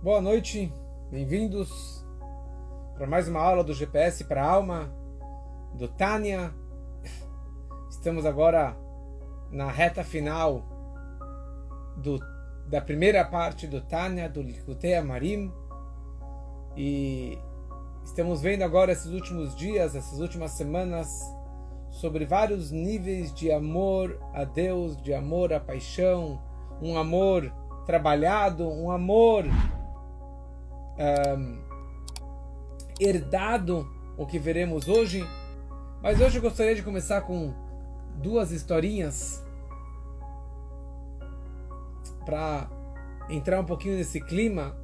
Boa noite, bem-vindos para mais uma aula do GPS para a Alma, do Tânia. Estamos agora na reta final da primeira parte do Tânia, do Likutei Amarim, e estamos vendo agora esses últimos dias, essas últimas semanas, sobre vários níveis de amor a Deus, de amor à paixão, um amor trabalhado, um amor herdado, o que veremos hoje. Mas hoje eu gostaria de começar com duas historinhas para entrar um pouquinho nesse clima.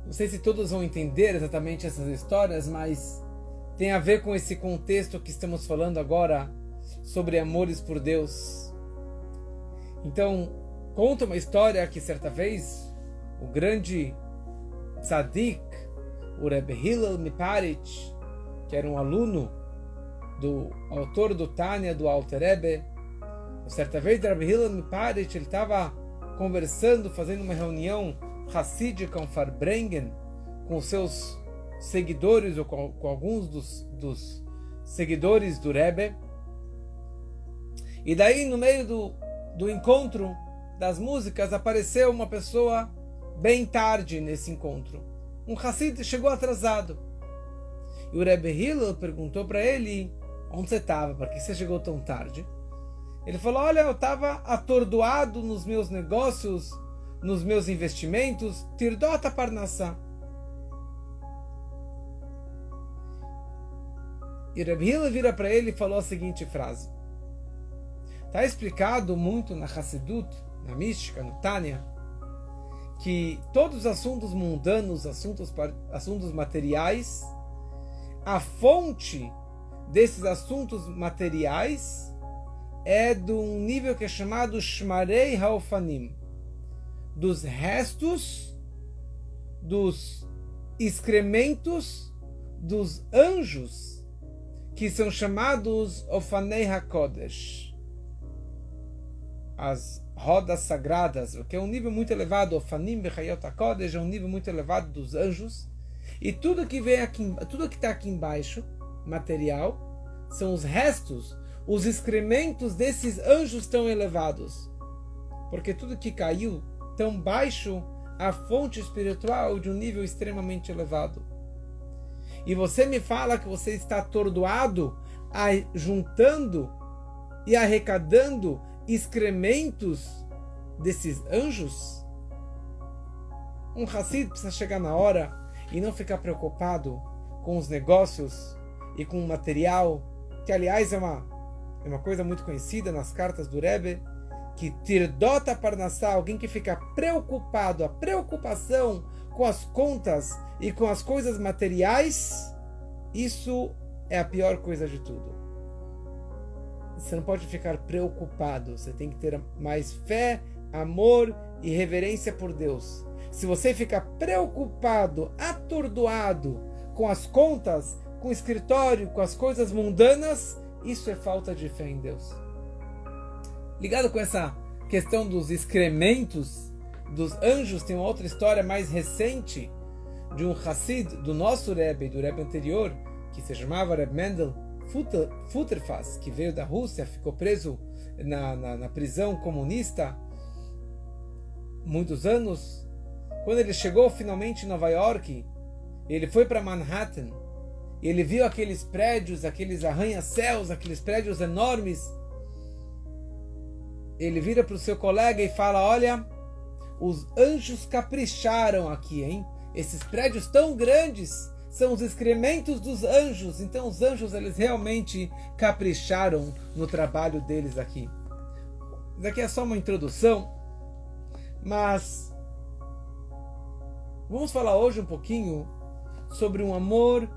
Não sei se todos vão entender exatamente essas histórias, mas tem a ver com esse contexto que estamos falando agora sobre amores por Deus. Então, conta uma história que certa vez o grande tzadik, o Rebbe Hillel Miparitch, que era um aluno do autor do Tânia, do Alter Rebbe, certa vez o Rebbe Hillel Miparitch, ele estava conversando, fazendo uma reunião hassídica, um Farbrengen, com os seus seguidores, ou com alguns dos seguidores do Rebbe. E daí, no meio do encontro das músicas, apareceu uma pessoa bem tarde nesse encontro. Um Hassid chegou atrasado. E o Rebbe Hillel perguntou para ele: onde você estava? Por que você chegou tão tarde? Ele falou: olha, eu estava atordoado nos meus negócios, nos meus investimentos, tirdota parnassá. E o Rebbe Hillel vira para ele e falou a seguinte frase. Está explicado muito na Hassidut, na mística, no Tânia, que todos os assuntos mundanos, assuntos materiais, a fonte desses assuntos materiais é de um nível que é chamado Shmarei Haofanim, dos restos, dos excrementos dos anjos, que são chamados Ofanei HaKodesh, as rodas sagradas, o que é um nível muito elevado. Ofanim Bechayot HaKodesh é um nível muito elevado dos anjos. E tudo que vem aqui, tudo que está aqui embaixo, material, são os restos, os excrementos desses anjos tão elevados. Porque tudo que caiu tão baixo, a fonte espiritual de um nível extremamente elevado. E você me fala que você está atordoado, juntando e arrecadando excrementos desses anjos? Um Hassid precisa chegar na hora e não ficar preocupado com os negócios e com o material, que aliás é uma coisa muito conhecida nas cartas do Rebbe, que tirdota parnassá, alguém que fica preocupado, a preocupação com as contas e com as coisas materiais, isso é a pior coisa de tudo. Você não pode ficar preocupado, você tem que ter mais fé, amor e reverência por Deus. Se você ficar preocupado, atordoado com as contas, com o escritório, com as coisas mundanas, isso é falta de fé em Deus. Ligado com essa questão dos excrementos dos anjos, tem uma outra história mais recente de um Hassid do nosso Rebbe, do Rebbe anterior, que se chamava Rebbe Mendel Futerfas, que veio da Rússia, ficou preso na prisão comunista muitos anos. Quando ele chegou finalmente em Nova York, ele foi para Manhattan, e ele viu aqueles prédios, aqueles arranha-céus, aqueles prédios enormes. Ele vira para o seu colega e fala: olha, os anjos capricharam aqui, hein? Esses prédios tão grandes são os excrementos dos anjos. Então os anjos, eles realmente capricharam no trabalho deles aqui. Isso aqui é só uma introdução, mas vamos falar hoje um pouquinho sobre um amor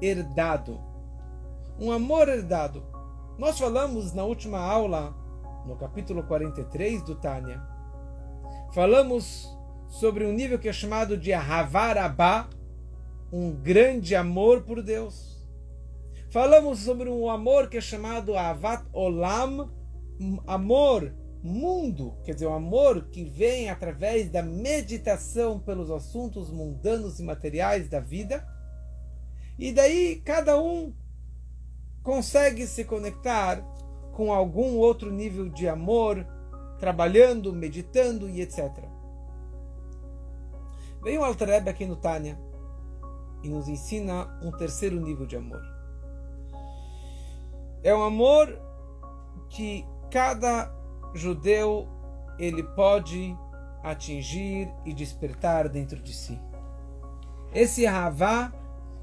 herdado. Um amor herdado. Nós falamos na última aula, no capítulo 43 do Tânia, falamos sobre um nível que é chamado de Ahavar Abba, um grande amor por Deus. Falamos sobre um amor que é chamado Ahavat Olam, amor mundo, quer dizer, o amor que vem através da meditação pelos assuntos mundanos e materiais da vida. E daí cada um consegue se conectar com algum outro nível de amor, trabalhando, meditando e etc. Vem o Alter Rebbe aqui no Tânia e nos ensina um terceiro nível de amor. É um amor que cada judeu ele pode atingir e despertar dentro de si. Esse Ahavá,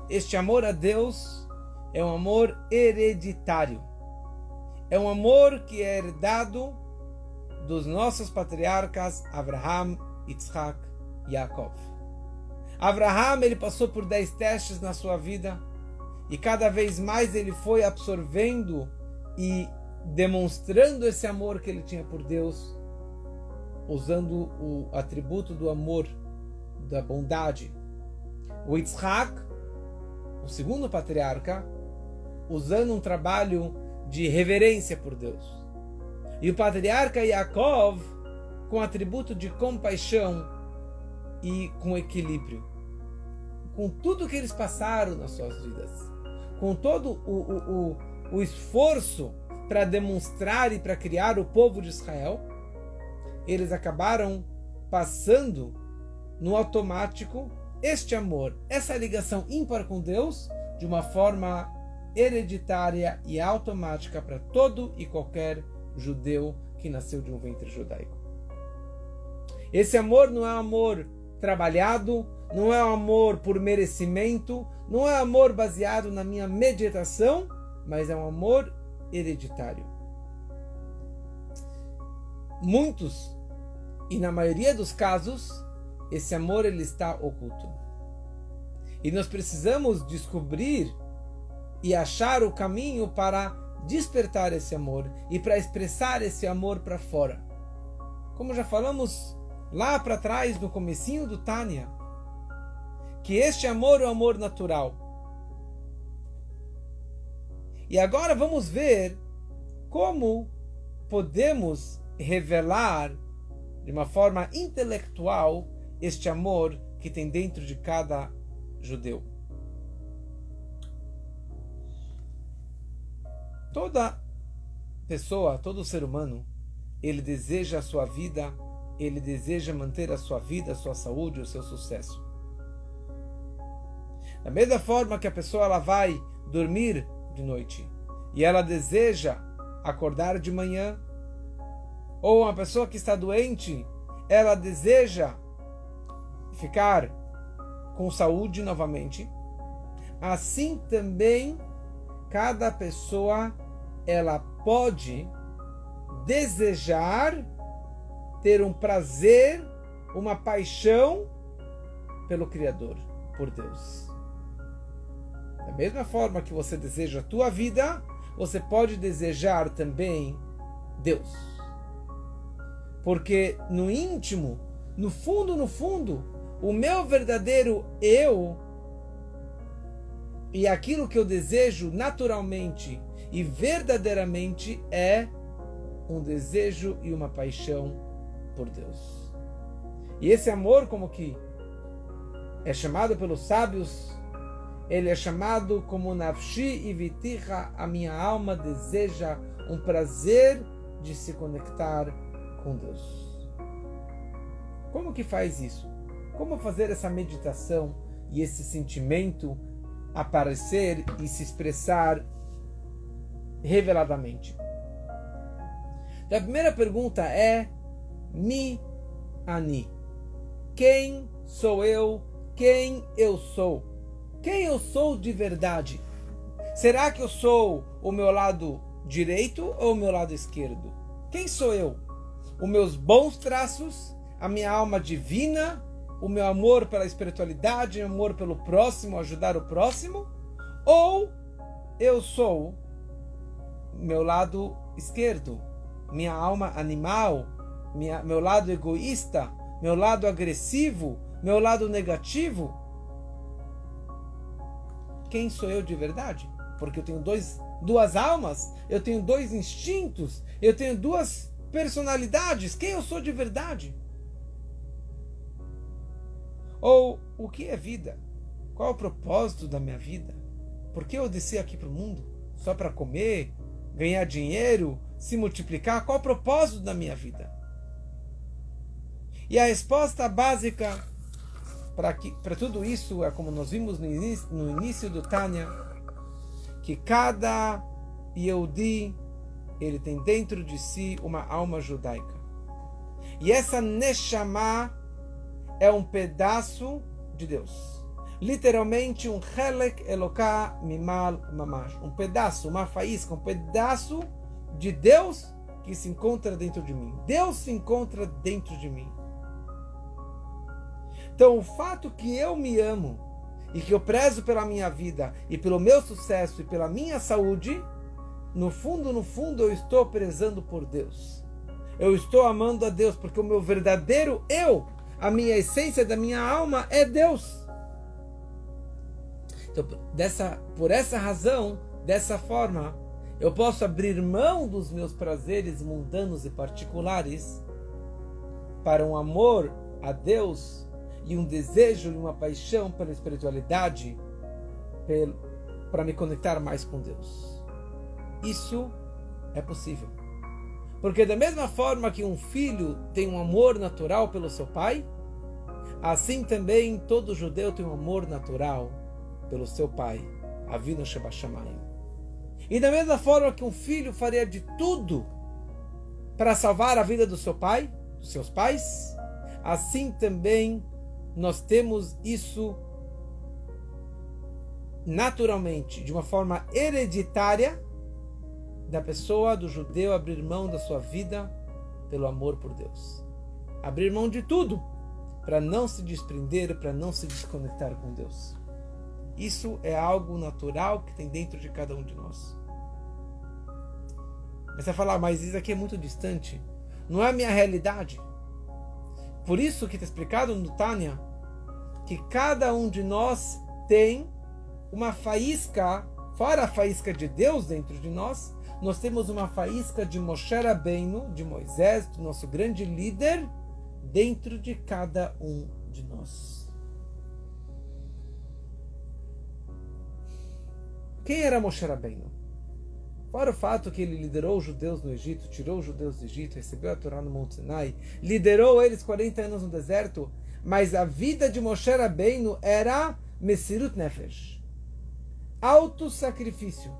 este amor a Deus, é um amor hereditário. É um amor que é herdado dos nossos patriarcas Abraham, Yitzhak e Yaakov. Abraham, ele passou por 10 testes na sua vida e cada vez mais ele foi absorvendo e demonstrando esse amor que ele tinha por Deus, usando o atributo do amor, da bondade. O Yitzhak, o segundo patriarca, usando um trabalho de reverência por Deus. E o patriarca Yaakov, com o atributo de compaixão e com equilíbrio. Com tudo que eles passaram nas suas vidas, com todo o esforço para demonstrar e para criar o povo de Israel, eles acabaram passando no automático este amor, essa ligação ímpar com Deus, de uma forma hereditária e automática para todo e qualquer judeu que nasceu de um ventre judaico. Esse amor não é um amor trabalhado, não é um amor por merecimento, não é um amor baseado na minha meditação, mas é um amor hereditário. Muitos, e na maioria dos casos, esse amor ele está oculto. E nós precisamos descobrir e achar o caminho para despertar esse amor e para expressar esse amor para fora. Como já falamos lá para trás, no comecinho do Tânia, que este amor é o amor natural. E agora vamos ver como podemos revelar de uma forma intelectual este amor que tem dentro de cada judeu. Toda pessoa, todo ser humano, ele deseja a sua vida, ele deseja manter a sua vida, a sua saúde, o seu sucesso. Da mesma forma que a pessoa ela vai dormir de noite e ela deseja acordar de manhã, ou uma pessoa que está doente, ela deseja ficar com saúde novamente, assim também cada pessoa ela pode desejar ter um prazer, uma paixão pelo Criador, por Deus. Da mesma forma que você deseja a tua vida, você pode desejar também Deus. Porque no íntimo, no fundo, o meu verdadeiro eu e aquilo que eu desejo naturalmente e verdadeiramente é um desejo e uma paixão por Deus. E esse amor, como que é chamado pelos sábios, ele é chamado como Nafshi e Viticha, a minha alma deseja um prazer de se conectar com Deus. Como que faz isso? Como fazer essa meditação e esse sentimento aparecer e se expressar reveladamente? A primeira pergunta é Mi Ani. Quem sou eu? Quem eu sou? Quem eu sou de verdade? Será que eu sou o meu lado direito ou o meu lado esquerdo? Quem sou eu? Os meus bons traços, a minha alma divina, o meu amor pela espiritualidade, o meu amor pelo próximo, ajudar o próximo? Ou eu sou meu lado esquerdo, minha alma animal, meu lado egoísta, meu lado agressivo, meu lado negativo? Quem sou eu de verdade? Porque eu tenho duas almas, eu tenho dois instintos, eu tenho duas personalidades, quem eu sou de verdade. Ou o que é vida? Qual é o propósito da minha vida? Por que eu desci aqui para o mundo? Só para comer, ganhar dinheiro, se multiplicar? Qual é o propósito da minha vida? E a resposta básica para tudo isso é como nós vimos no início do Tânia, que cada Yehudi, ele tem dentro de si uma alma judaica. E essa Neshama é um pedaço de Deus. Literalmente um Chelek Eloká Mimal Mamash. Um pedaço, uma faísca, um pedaço de Deus que se encontra dentro de mim. Deus se encontra dentro de mim. Então o fato que eu me amo e que eu prezo pela minha vida e pelo meu sucesso e pela minha saúde, no fundo, eu estou prezando por Deus. Eu estou amando a Deus, porque o meu verdadeiro eu, a minha essência da minha alma é Deus. Então, por essa razão, dessa forma, eu posso abrir mão dos meus prazeres mundanos e particulares para um amor a Deus e um desejo e uma paixão pela espiritualidade, para me conectar mais com Deus. Isso é possível. Porque da mesma forma que um filho tem um amor natural pelo seu pai, assim também todo judeu tem um amor natural pelo seu pai, Avinu Shebashamayim. E da mesma forma que um filho faria de tudo para salvar a vida do seu pai, dos seus pais, assim também nós temos isso naturalmente, de uma forma hereditária, da pessoa, do judeu, abrir mão da sua vida pelo amor por Deus. Abrir mão de tudo para não se desprender, para não se desconectar com Deus. Isso é algo natural que tem dentro de cada um de nós. Mas você vai falar, mas isso aqui é muito distante. Não é a minha realidade. Por isso que está explicado no Tânia que cada um de nós tem uma faísca, fora a faísca de Deus dentro de nós, nós temos uma faísca de Moshe Rabbeinu, de Moisés, do nosso grande líder, dentro de cada um de nós. Quem era Moshe Rabbeinu? Fora o fato que ele liderou os judeus no Egito, tirou os judeus do Egito, recebeu a Torá no Monte Sinai, liderou eles 40 anos no deserto, mas a vida de Moshe Rabbeinu era Mesirut Nefesh, auto-sacrifício.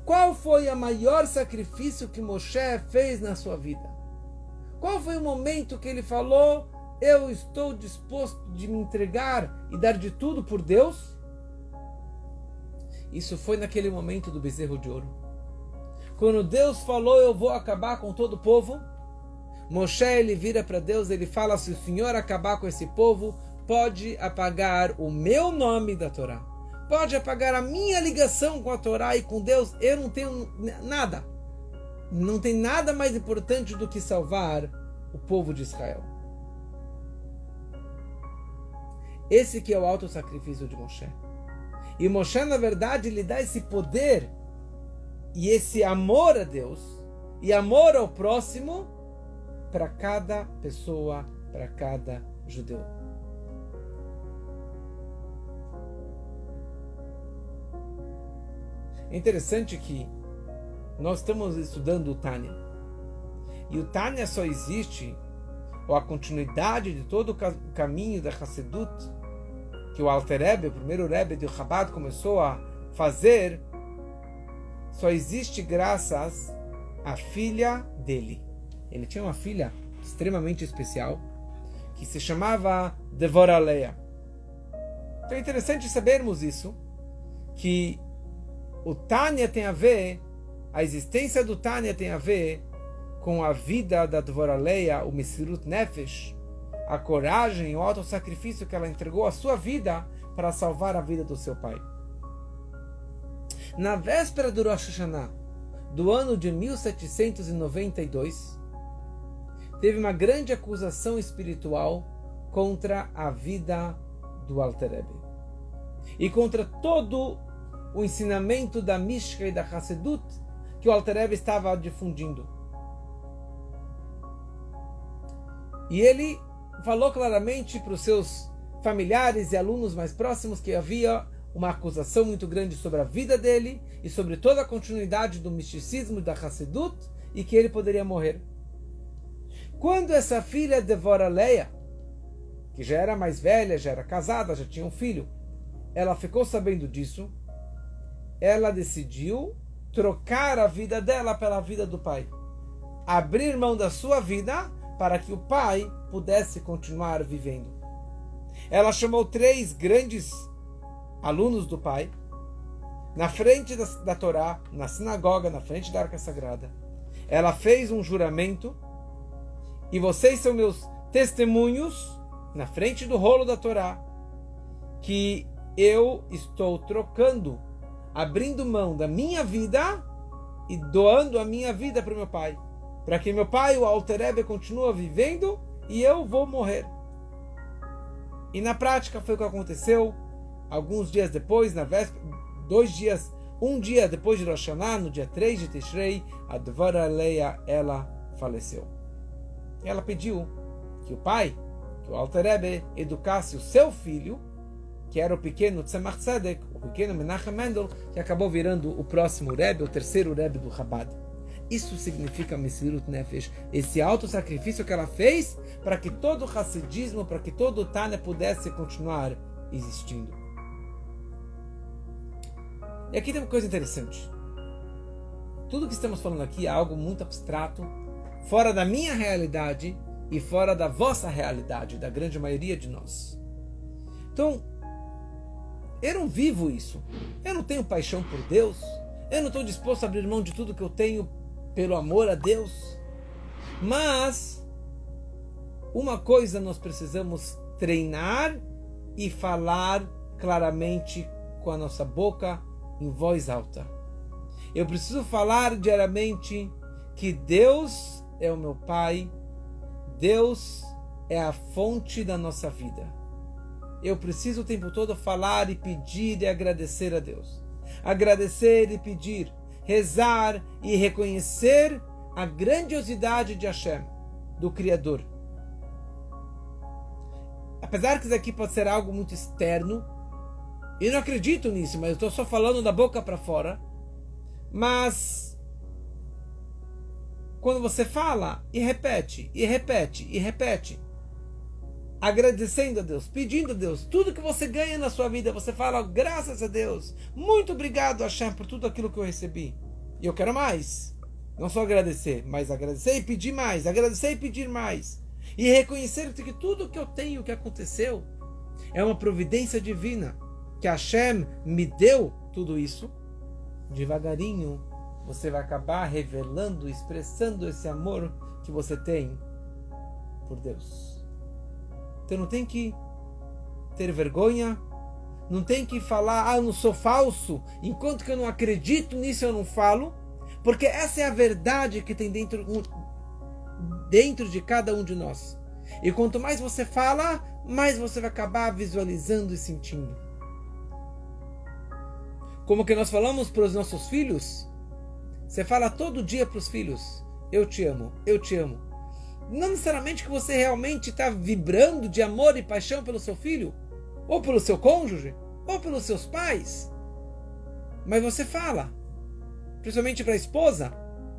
Qual foi o maior sacrifício que Moshe fez na sua vida? Qual foi o momento que ele falou, eu estou disposto de me entregar e dar de tudo por Deus? Isso foi naquele momento do bezerro de ouro. Quando Deus falou, eu vou acabar com todo o povo, Moshe, ele vira para Deus, ele fala, se o Senhor acabar com esse povo, pode apagar o meu nome da Torá. Pode apagar a minha ligação com a Torá e com Deus. Eu não tenho nada. Não tem nada mais importante do que salvar o povo de Israel. Esse que é o auto-sacrifício de Moshe. E Moshe, na verdade, lhe dá esse poder e esse amor a Deus e amor ao próximo para cada pessoa, para cada judeu. É interessante que nós estamos estudando o Tânia. E o Tânia só existe, ou a continuidade de todo o caminho da Hassedut, que o Alter Rebbe, o primeiro Rebbe de Chabad, começou a fazer, só existe graças à filha dele. Ele tinha uma filha extremamente especial, que se chamava Devorah Leah. Então é interessante sabermos isso, que o Tânia tem a ver, a existência do Tânia tem a ver com a vida da Devorah Leah, o Mesirut Nefesh, a coragem, o auto-sacrifício que ela entregou a sua vida para salvar a vida do seu pai. Na véspera do Rosh Hashanah, do ano de 1792, teve uma grande acusação espiritual contra a vida do Alter Rebbe e contra todo o ensinamento da Mishka e da Hassedut que o Alter Rebbe estava difundindo. E ele falou claramente para os seus familiares e alunos mais próximos que havia uma acusação muito grande sobre a vida dele e sobre toda a continuidade do misticismo da Hassidut e que ele poderia morrer. Quando essa filha Devora Leia, que já era mais velha, já era casada, já tinha um filho, ela ficou sabendo disso, ela decidiu trocar a vida dela pela vida do pai. Abrir mão da sua vida para que o pai pudesse continuar vivendo. Ela chamou 3 grandes alunos do pai, na frente da Torá, na sinagoga, na frente da Arca Sagrada. Ela fez um juramento, e vocês são meus testemunhos, na frente do rolo da Torá, que eu estou trocando, abrindo mão da minha vida e doando a minha vida para o meu pai, para que meu pai, o Alter Rebbe, continue vivendo e eu vou morrer. E na prática foi o que aconteceu. Alguns dias depois, na véspera, um dia depois de Rosh Hashanah, no dia 3 de Tishrei, a Devora Leia, ela faleceu. E ela pediu que o pai, que o Alter Rebbe, educasse o seu filho, que era o pequeno Tzemach Tzedek, o pequeno Menachem Mendel, que acabou virando o próximo Rebbe, o terceiro Rebbe do Chabad. Isso significa Mesirut Nefesh, esse auto-sacrifício que ela fez para que todo o Hassidismo, para que todo o Tânia pudesse continuar existindo. E aqui tem uma coisa interessante. Tudo que estamos falando aqui é algo muito abstrato, fora da minha realidade e fora da vossa realidade, da grande maioria de nós. Então, eu não vivo isso. Eu não tenho paixão por Deus. Eu não estou disposto a abrir mão de tudo que eu tenho pelo amor a Deus. Mas uma coisa nós precisamos treinar e falar claramente com a nossa boca em voz alta. Eu preciso falar diariamente que Deus é o meu Pai, Deus é a fonte da nossa vida. Eu preciso o tempo todo falar e pedir e agradecer a Deus. Agradecer e pedir, rezar e reconhecer a grandiosidade de Hashem, do Criador. Apesar que isso aqui pode ser algo muito externo, eu não acredito nisso, mas eu estou só falando da boca para fora. Mas quando você fala e repete, e repete, e repete, agradecendo a Deus, pedindo a Deus, tudo que você ganha na sua vida, você fala, graças a Deus, muito obrigado, Hashem, por tudo aquilo que eu recebi. E eu quero mais. Não só agradecer, mas agradecer e pedir mais, agradecer e pedir mais. E reconhecer que tudo que eu tenho, que aconteceu, é uma providência divina, que Hashem me deu tudo isso. Devagarinho, você vai acabar revelando, expressando esse amor que você tem por Deus. Então não tem que ter vergonha, não tem que falar, eu não sou falso, enquanto que eu não acredito nisso eu não falo, porque essa é a verdade que tem dentro de cada um de nós. E quanto mais você fala, mais você vai acabar visualizando e sentindo. Como que nós falamos para os nossos filhos? Você fala todo dia para os filhos, eu te amo, eu te amo. Não necessariamente que você realmente está vibrando de amor e paixão pelo seu filho, ou pelo seu cônjuge, ou pelos seus pais. Mas você fala, principalmente para a esposa,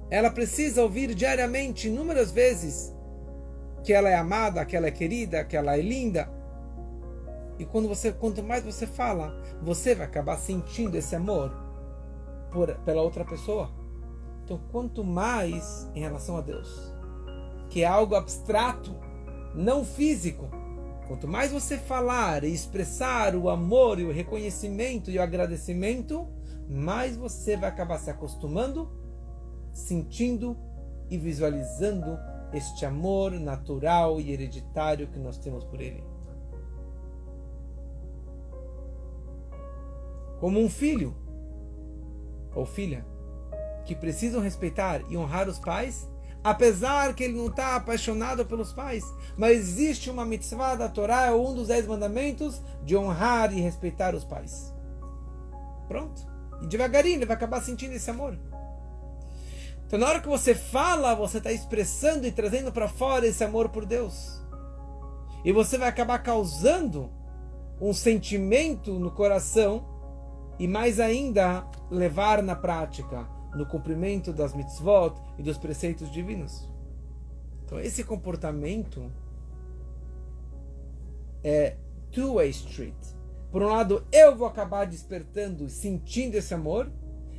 ela precisa ouvir diariamente, inúmeras vezes, que ela é amada, que ela é querida, que ela é linda. E quanto mais você fala, você vai acabar sentindo esse amor pela outra pessoa. Então, quanto mais em relação a Deus, que é algo abstrato, não físico, quanto mais você falar e expressar o amor e o reconhecimento e o agradecimento, mais você vai acabar se acostumando, sentindo e visualizando este amor natural e hereditário que nós temos por Ele. Como um filho ou filha que precisam respeitar e honrar os pais, apesar que ele não está apaixonado pelos pais, mas existe uma mitzvah da Torá, um dos 10 mandamentos, de honrar e respeitar os pais. Pronto. E devagarinho ele vai acabar sentindo esse amor. Então na hora que você fala, você está expressando e trazendo para fora esse amor por Deus. E você vai acabar causando um sentimento no coração e mais ainda levar na prática, no cumprimento das mitzvot e dos preceitos divinos. Então esse comportamento é two-way street. Por um lado, eu vou acabar despertando, sentindo esse amor,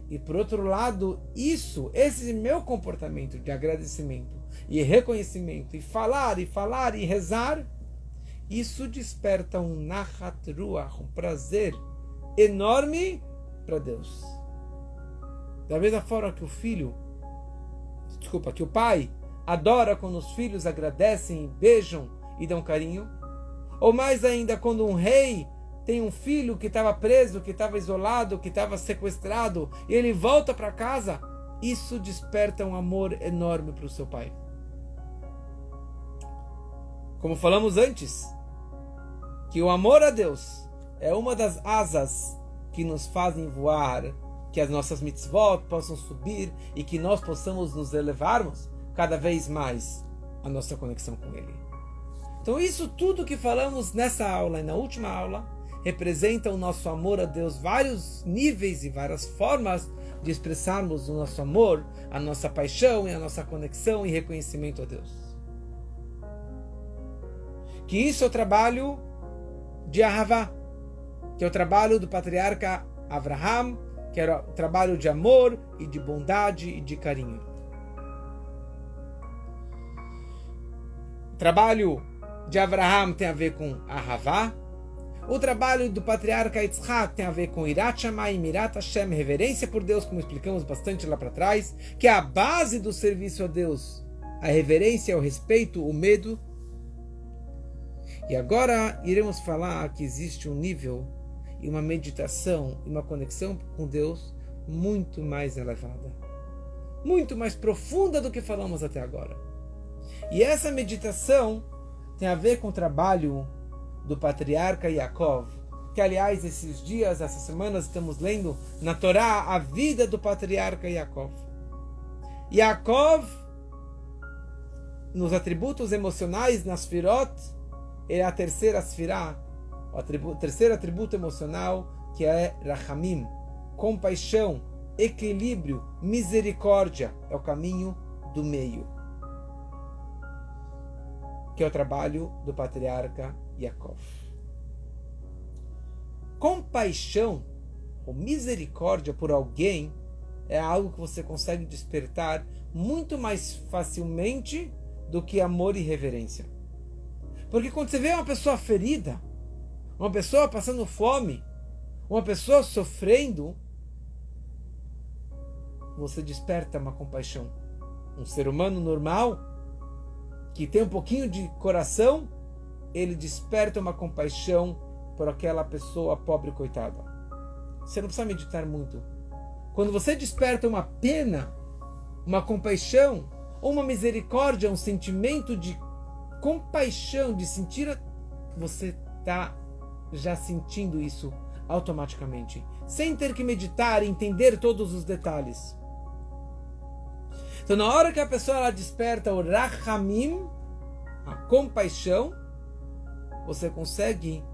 e por outro lado, esse meu comportamento de agradecimento e reconhecimento, e falar e rezar, isso desperta um nachat ruach, um prazer enorme para Deus. Da mesma forma que que o pai adora quando os filhos agradecem, beijam e dão carinho, ou mais ainda quando um rei tem um filho que estava preso, que estava isolado, que estava sequestrado, e ele volta para casa, isso desperta um amor enorme para o seu pai. Como falamos antes, que o amor a Deus é uma das asas que nos fazem voar, que as nossas mitzvot possam subir e que nós possamos nos elevarmos cada vez mais a nossa conexão com Ele. Então isso tudo que falamos nessa aula e na última aula representa o nosso amor a Deus, vários níveis e várias formas de expressarmos o nosso amor, a nossa paixão e a nossa conexão e reconhecimento a Deus. Que isso é o trabalho de Ahavá, que é o trabalho do patriarca Avraham, que era o trabalho de amor e de bondade e de carinho. O trabalho de Avraham tem a ver com Ahavá. O trabalho do patriarca Yitzhak tem a ver com Irat Shamayim, Irat Hashem, reverência por Deus, como explicamos bastante lá para trás, que é a base do serviço a Deus, a reverência, o respeito, o medo. E agora iremos falar que existe um nível e uma meditação e uma conexão com Deus muito mais elevada, muito mais profunda do que falamos até agora. E essa meditação tem a ver com o trabalho do patriarca Yaakov, que aliás esses dias, essas semanas estamos lendo na Torá a vida do patriarca Yaakov. Yaakov, nos atributos emocionais, nas Sfirot, é a terceira Sfirá, o terceiro atributo emocional, que é Rachamim, compaixão, equilíbrio, misericórdia, é o caminho do meio, que é o trabalho do patriarca Yaakov. Compaixão ou misericórdia por alguém é algo que você consegue despertar muito mais facilmente do que amor e reverência. Porque quando você vê uma pessoa ferida, uma pessoa passando fome, uma pessoa sofrendo, você desperta uma compaixão. Um ser humano normal, que tem um pouquinho de coração, ele desperta uma compaixão por aquela pessoa pobre e coitada. Você não precisa meditar muito. Quando você desperta uma pena, uma compaixão, ou uma misericórdia, um sentimento de compaixão, de sentir, você está já sentindo isso automaticamente, sem ter que meditar e entender todos os detalhes. Então, na hora que a pessoa ela desperta o Rachamim, a compaixão, você consegue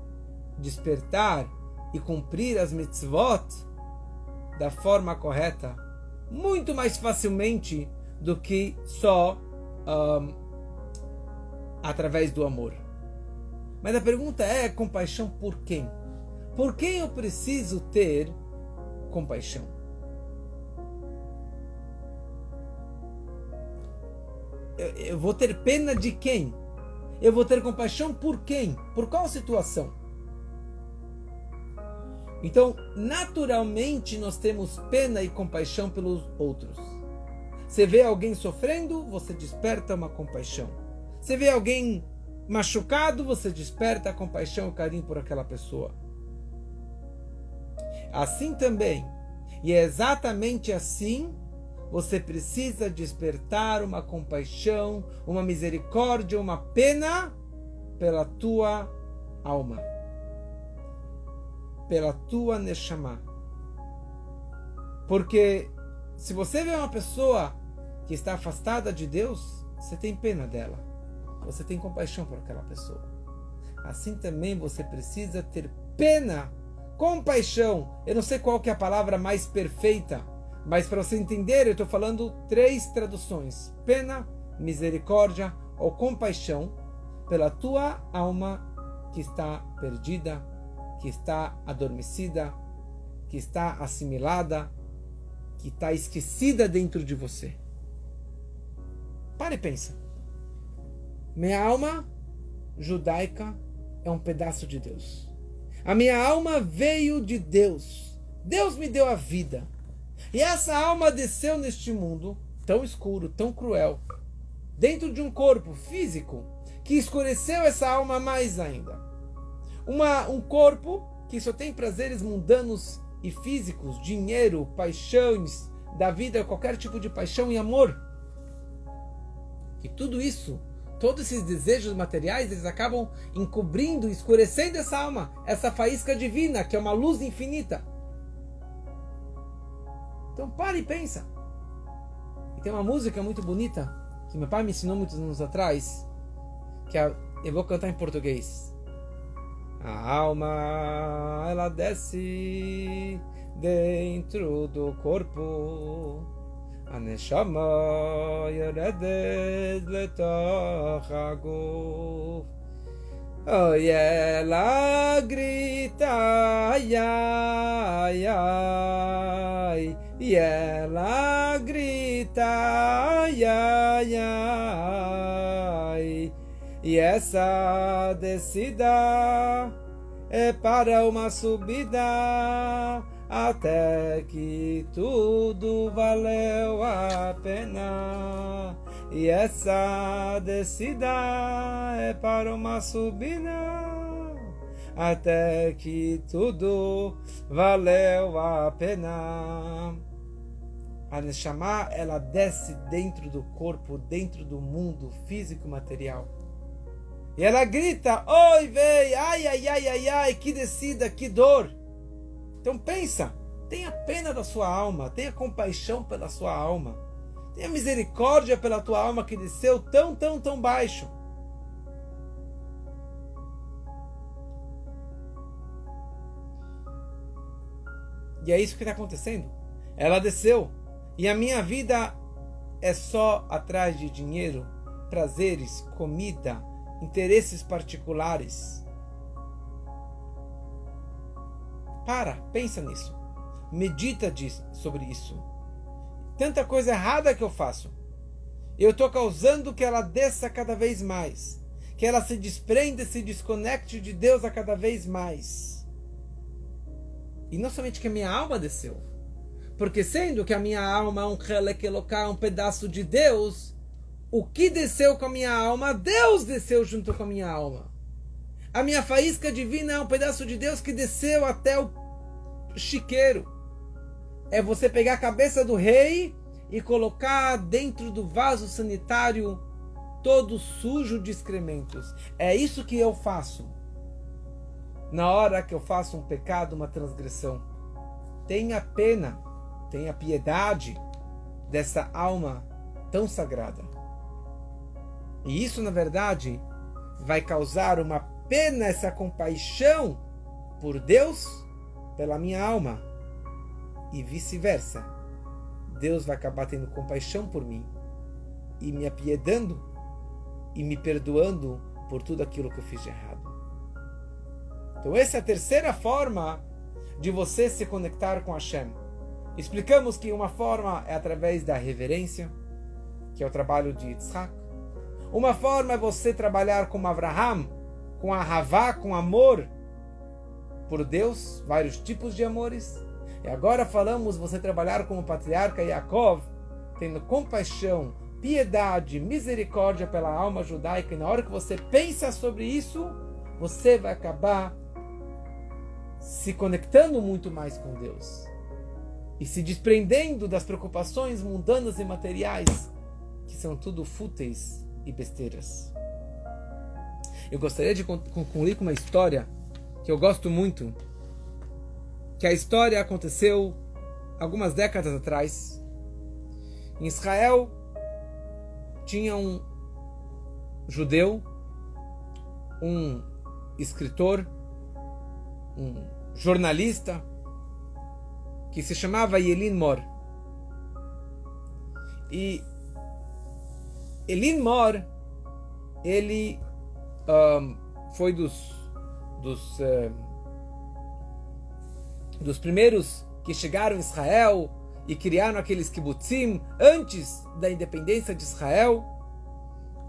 despertar e cumprir as mitzvot da forma correta muito mais facilmente do que só através do amor. Mas a pergunta é: compaixão por quem? Por quem eu preciso ter compaixão? Eu vou ter pena de quem? Eu vou ter compaixão por quem? Por qual situação? Então, naturalmente, nós temos pena e compaixão pelos outros. Você vê alguém sofrendo, você desperta uma compaixão. Você vê alguém machucado, você desperta a compaixão e o carinho por aquela pessoa. Assim também, e é exatamente assim, você precisa despertar uma compaixão, uma misericórdia, uma pena pela tua alma, pela tua neshama. Porque se você vê uma pessoa que está afastada de Deus, você tem pena dela, você tem compaixão por aquela pessoa. assim também você precisa ter pena, compaixão. Eu não sei qual que é a palavra mais perfeita, mas para você entender, eu estou falando 3 traduções: pena, misericórdia ou compaixão pela tua alma que está perdida, que está adormecida, que está assimilada, que está esquecida dentro de você. Para e pensa. Minha alma judaica é um pedaço de Deus. A minha alma veio de Deus. Deus me deu a vida. E essa alma desceu neste mundo tão escuro, tão cruel, dentro de um corpo físico que escureceu essa alma mais ainda. Um corpo que só tem prazeres mundanos e físicos, dinheiro, paixões da vida, qualquer tipo de paixão e amor. E tudo isso, todos esses desejos materiais, eles acabam encobrindo, escurecendo essa alma, essa faísca divina, que é uma luz infinita. Então pare e pensa. E tem uma música muito bonita, que meu pai me ensinou muitos anos atrás, que eu vou cantar em português. A alma, ela desce dentro do corpo. A neshama yoredet letoch haguf. E ela grita, ai, ai, ai. E ela grita, ai, ai, ai. E essa descida é para uma subida, até que tudo valeu a pena. E essa descida é para uma subida, até que tudo valeu a pena. A Neshama, ela desce dentro do corpo, dentro do mundo físico e material. E ela grita, oi, vei, ai, ai, ai, ai, ai, que descida, que dor. Então pensa, tenha pena da sua alma, tenha compaixão pela sua alma, tenha misericórdia pela tua alma que desceu tão, tão, tão baixo. E é isso que está acontecendo. Ela desceu, e a minha vida é só atrás de dinheiro, prazeres, comida, interesses particulares. Pensa nisso. Medita sobre isso. Tanta coisa errada que eu faço. Eu estou causando que ela desça cada vez mais. Que ela se desprenda, se desconecte de Deus a cada vez mais. E não somente que a minha alma desceu. Porque sendo que a minha alma é um Helek Eloká, um pedaço de Deus, o que desceu com a minha alma, Deus desceu junto com a minha alma. A minha faísca divina é um pedaço de Deus que desceu até o chiqueiro. É você pegar a cabeça do rei e colocar dentro do vaso sanitário todo sujo de excrementos. É isso que eu faço na hora que eu faço um pecado, uma transgressão. Tenha pena, tenha piedade dessa alma tão sagrada. E isso, na verdade, vai causar uma pena, essa compaixão por Deus, pela minha alma. E vice-versa. Deus vai acabar tendo compaixão por mim e me apiedando e me perdoando por tudo aquilo que eu fiz de errado. Então essa é a terceira forma de você se conectar com Hashem. Explicamos que uma forma é através da reverência, que é o trabalho de Yitzhak. Uma forma é você trabalhar com Avraham, com a Havá, com amor por Deus, vários tipos de amores. E agora falamos você trabalhar como o patriarca Yaakov, tendo compaixão, piedade, misericórdia pela alma judaica. E na hora que você pensa sobre isso, você vai acabar se conectando muito mais com Deus e se desprendendo das preocupações mundanas e materiais, que são tudo fúteis e besteiras. Eu gostaria de concluir com uma história que eu gosto muito, que a história aconteceu algumas décadas atrás. Em Israel tinha um judeu, um escritor, um jornalista, que se chamava Yelin Mor. E Yelin Mor, ele foi dos primeiros que chegaram em Israel e criaram aqueles kibbutzim antes da independência de Israel.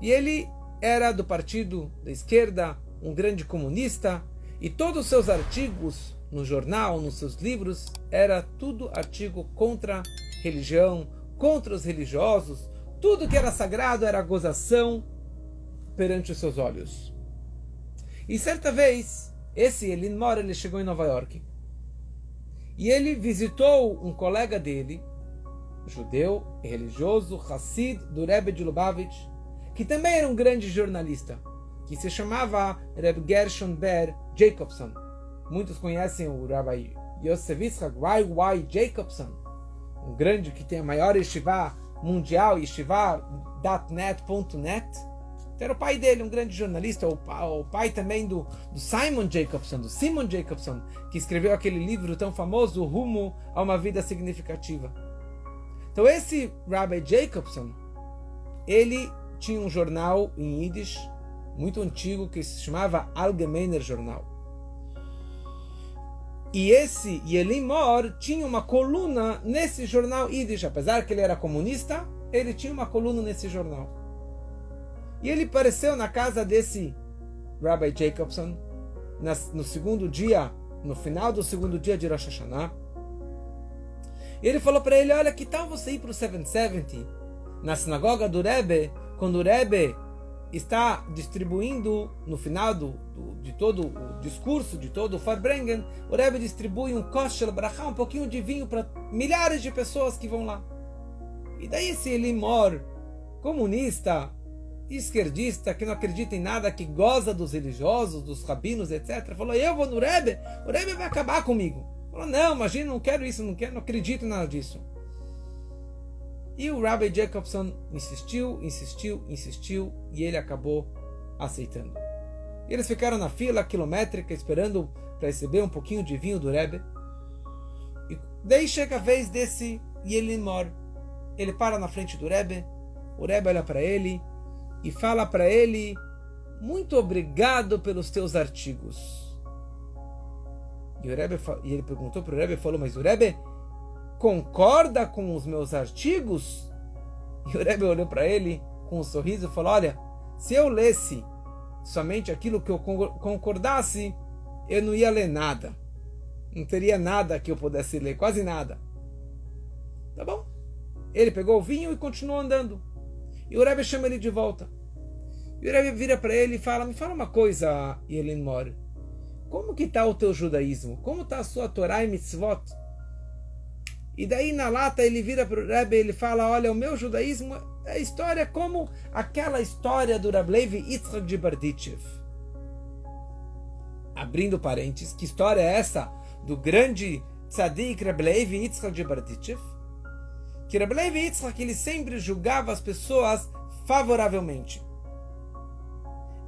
E ele era do partido da esquerda, um grande comunista, e todos os seus artigos no jornal, nos seus livros, era tudo artigo contra religião, contra os religiosos. Tudo que era sagrado era gozação perante os seus olhos. E certa vez, esse Yelin Mor, ele chegou em Nova York. E ele visitou um colega dele, judeu e religioso, Hassid, do Rebbe de Lubavitch, que também era um grande jornalista, que se chamava Reb Gershon Ber Jacobson. Muitos conhecem o Rabbi Yosef Yitzchak Y.Y. Jacobson, um grande que tem a maior yeshiva mundial, yeshiva.net.net. Era o pai dele, um grande jornalista, o pai também do Simon Jacobson, que escreveu aquele livro tão famoso, O Rumo a uma Vida Significativa. Então esse Rabbi Jacobson, ele tinha um jornal em Yiddish muito antigo que se chamava Allgemeiner Jornal. E esse Yelin Mor tinha uma coluna nesse jornal Yiddish. Apesar que ele era comunista, ele tinha uma coluna nesse jornal. E ele apareceu na casa desse Rabbi Jacobson no segundo dia, no final do segundo dia de Rosh Hashanah. E ele falou para ele: olha, que tal você ir para o 770 na sinagoga do Rebbe, quando o Rebbe está distribuindo, no final de todo o discurso, de todo o Farbrengen, o Rebbe distribui um koshel brachá, um pouquinho de vinho para milhares de pessoas que vão lá. E daí esse Yelin Mor, comunista, esquerdista, que não acredita em nada, que goza dos religiosos, dos rabinos, etc., falou: eu vou no Rebbe, o Rebbe vai acabar comigo. Falou: não, imagina, não quero isso, não acredito em nada disso. E o Rabbi Jacobson insistiu, e ele acabou aceitando. E eles ficaram na fila quilométrica, esperando para receber um pouquinho de vinho do Rebbe. E daí chega a vez desse Yelin Mor. Ele para na frente do Rebbe, o Rebbe olha para ele e fala para ele: muito obrigado pelos teus artigos. E ele perguntou para o Rebbe e falou: mas o Rebbe concorda com os meus artigos? E o Rebbe olhou para ele com um sorriso e falou: olha, se eu lesse somente aquilo que eu concordasse, eu não ia ler nada. Não teria nada que eu pudesse ler, quase nada. Tá bom? Ele pegou o vinho e continuou andando. E o Rebbe chama ele de volta. E o Rebbe vira para ele e fala: me fala uma coisa, Yelin Mor. Como que está o teu judaísmo? Como está a sua Torá e Mitzvot? E daí na lata ele vira para o Rebbe e ele fala: olha, o meu judaísmo é história como aquela história do Rab Levi Yitzchak de Berditchev. Abrindo parênteses, que história é essa do grande tzadik Rab Levi Yitzchak de Berditchev? Que Rab Levi Yitzchak, ele sempre julgava as pessoas favoravelmente.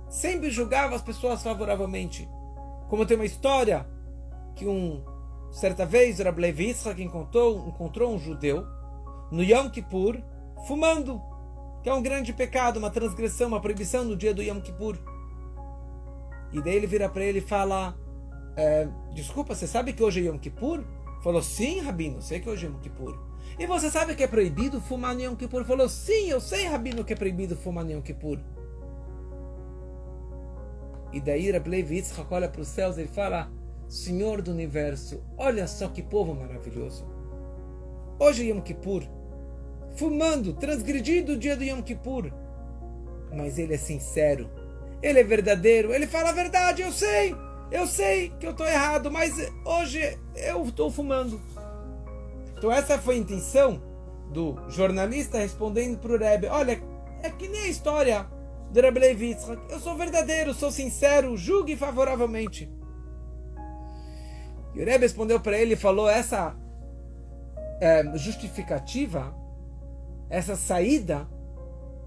Sempre julgava as pessoas favoravelmente. Como tem uma história que certa vez o Rab Levi Yitzchak encontrou um judeu no Yom Kippur fumando, que é um grande pecado, uma transgressão, uma proibição no dia do Yom Kippur. E daí ele vira para ele e fala: desculpa, você sabe que hoje é Yom Kippur? Falou: sim, Rabino, sei que hoje é Yom Kippur. E você sabe que é proibido fumar no Yom Kippur? Falou: sim, eu sei, Rabino, que é proibido fumar no Yom Kippur. E daí Rab Levi Yitzchak olha para os céus e ele fala: Senhor do Universo, olha só que povo maravilhoso. Hoje é Yom Kippur, fumando, transgredindo o dia do Yom Kippur. Mas ele é sincero, ele é verdadeiro, ele fala a verdade. Eu sei que eu estou errado, mas hoje eu estou fumando. Então essa foi a intenção do jornalista respondendo para o Rebbe: olha, é que nem a história do Rab Levi Yitzchak. Eu sou verdadeiro, sou sincero, julgue favoravelmente. E o Rebbe respondeu para ele e falou: essa justificativa, essa saída,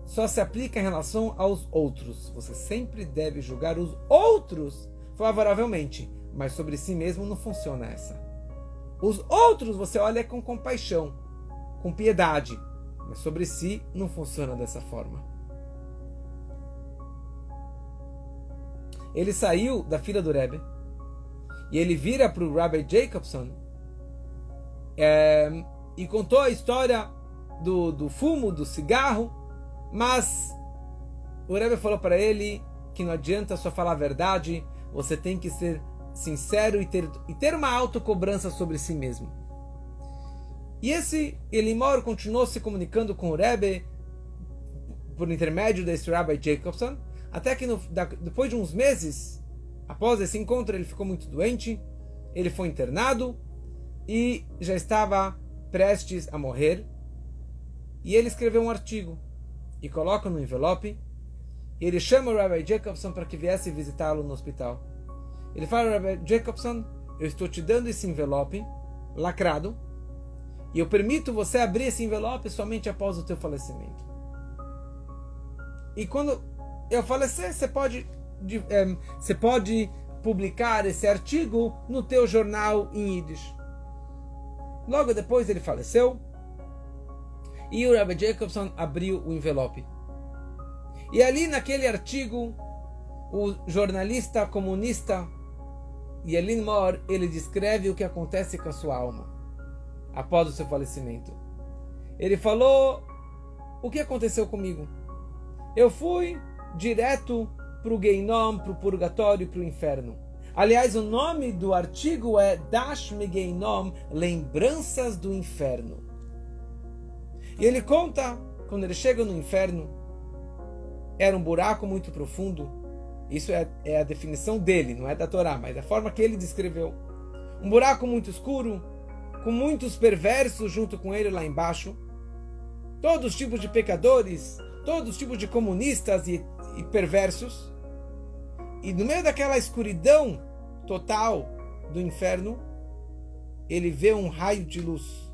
só se aplica em relação aos outros. Você sempre deve julgar os outros favoravelmente, mas sobre si mesmo não funciona essa. Os outros você olha com compaixão, com piedade, mas sobre si não funciona dessa forma. Ele saiu da fila do Rebbe e ele vira para o Rabbi Jacobson e contou a história do fumo, do cigarro, mas o Rebbe falou para ele que não adianta só falar a verdade, você tem que ser sincero e ter uma autocobrança sobre si mesmo. E esse Elimor continuou se comunicando com o Rebbe por intermédio desse Rabbi Jacobson, até que depois de uns meses, após esse encontro, ele ficou muito doente, ele foi internado e já estava prestes a morrer. E ele escreveu um artigo e coloca no envelope, e ele chama o Rabbi Jacobson para que viesse visitá-lo no hospital. Ele fala: Rabbi Jacobson, eu estou te dando esse envelope lacrado e eu permito você abrir esse envelope somente após o teu falecimento. E quando eu falecer, você pode publicar esse artigo no teu jornal em Yiddish. Logo depois ele faleceu e o Rabbi Jacobson abriu o envelope. E ali naquele artigo, o jornalista comunista Yelin Mor, ele descreve o que acontece com a sua alma após o seu falecimento. Ele falou: o que aconteceu comigo? Eu fui direto para o Geinom, para o purgatório, para o inferno. Aliás, o nome do artigo é Dash Me Geinom, Lembranças do Inferno. E ele conta, quando ele chega no inferno, era um buraco muito profundo. Isso é a definição dele, não é da Torá, mas da forma que ele descreveu. Um buraco muito escuro, com muitos perversos junto com ele lá embaixo. Todos os tipos de pecadores, todos os tipos de comunistas e perversos. E no meio daquela escuridão total do inferno, ele vê um raio de luz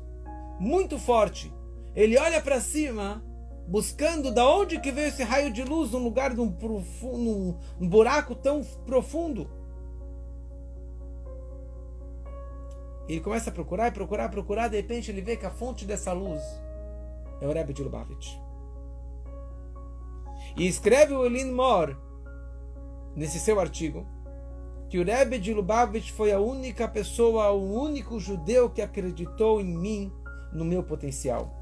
muito forte. Ele olha para cima, buscando da onde que veio esse raio de luz num lugar num buraco tão profundo. Ele começa a procurar, de repente ele vê que a fonte dessa luz é o Rebbe de Lubavitch. E escreve o Elin Mor nesse seu artigo que o Rebbe de Lubavitch foi a única pessoa, o único judeu que acreditou em mim, no meu potencial.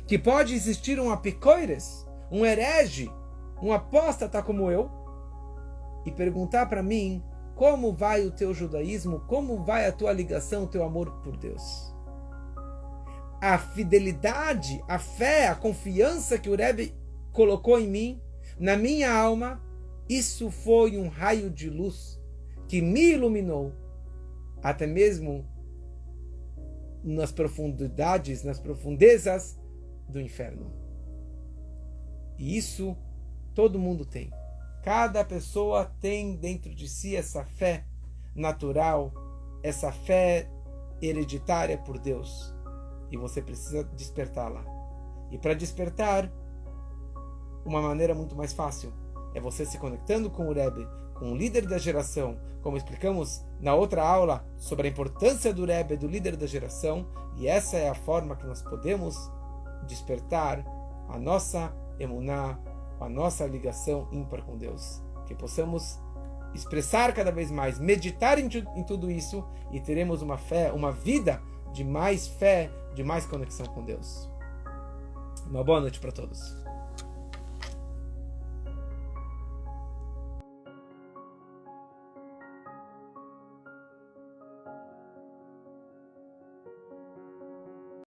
Que pode existir um apicoires, um herege, um apóstata como eu, e perguntar para mim como vai o teu judaísmo, como vai a tua ligação, o teu amor por Deus. A fidelidade, a fé, a confiança que o Rebbe colocou em mim, na minha alma, isso foi um raio de luz que me iluminou, até mesmo nas profundidades, nas profundezas do inferno. E isso todo mundo tem. Cada pessoa tem dentro de si essa fé natural, essa fé hereditária por Deus. E você precisa despertá-la. E para despertar, uma maneira muito mais fácil é você se conectando com o Rebbe, com o líder da geração, como explicamos na outra aula sobre a importância do Rebbe, do líder da geração. E essa é a forma que nós podemos despertar a nossa emuná, a nossa ligação ímpar com Deus. Que possamos expressar cada vez mais, meditar em tudo isso e teremos uma fé, uma vida de mais fé, de mais conexão com Deus. Uma boa noite para todos.